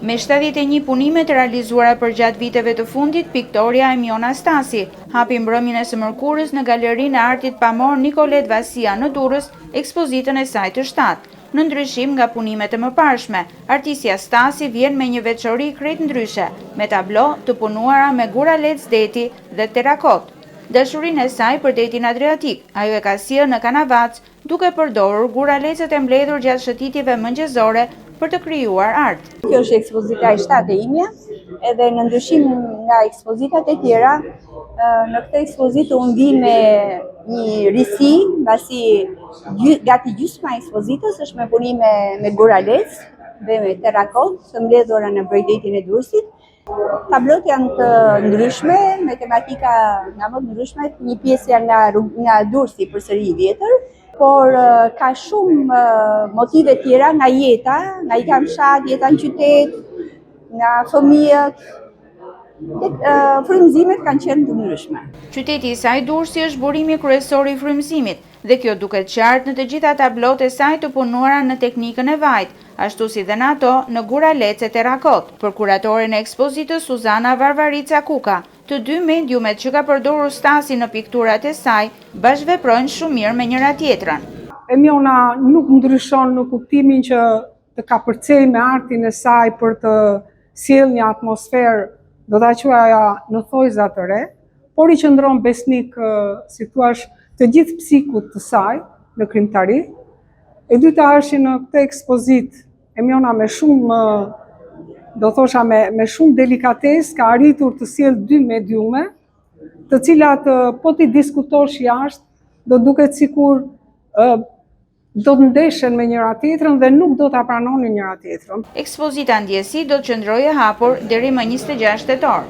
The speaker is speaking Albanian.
Me 71 punime të realizuara për gjatë viteve të fundit, piktorja Emiona Stasi hapi mbrëmjen e së mërkurës në Galerinë e Artit Pamor Nikolet Vasia në Durrës ekspozitën e saj të 7. Në ndryshim nga punimet e mëparshme, artistja Stasi vjen me një veçori krejt ndryshe, me tablo të punuara me guralec deti dhe terakot. Dashurinë e saj për detin Adriatik, ajo e ka sjellë në Kanavac, duke përdorur guralecet e mbledhur gjatë shëtitjeve mëngjesore për të krijuar art. Kjo është ekspozita e 7 e imja, edhe në ndryshim nga ekspozitat e tjera, në këtë ekspozitë unë vi me një risi, mbasi gati gjysma e ekspozitës është me punime me guralec dhe me terakot, të mbledhura në Brejdetin e Durrësit. Tablot janë të ndryshme, me tematika nga më të ndryshme, një pjesë janë nga Durrësi përsëri i vjetër, por ka shumë motive tjera nga jeta, nga i kam fshat, jeta në qytet, nga fëmijët, frymëzimet kanë qenë të ndryshme. Qyteti i saj Durrësi është burimi kryesor i frymëzimit, dhe kjo duket qartë në të gjitha tablot e saj të punuara në teknikën e vajt, ashtu si dhe në ato në guralec e terakot. Për kuratoren e ekspozitës Suzana Varvarica Kuka, të dy mediumet që ka përdorur Stasi në pikturat e saj bashkëveprojnë shumë mirë me njëra tjetrën. Emiona nuk ndryshon në kuptimin që të ka përcej me artin e saj për të sjellë një atmosferë, do ta quaja në thojza të re, por i qëndron besnik, si thua, të gjithë psikut të saj në krimtari. E dyta është që në këtë ekspozitë Emiona me shumë, do thosha me shumë delikates, ka arritur të sjellë dy mediume, të cilat po t'i diskutosh jashtë, do duket sikur do të ndeshen me njëra tjetrën dhe nuk do t'a pranonin njëra tjetrën. Ekspozita Ndjesi do të qëndrojë hapur deri më 26 tetor.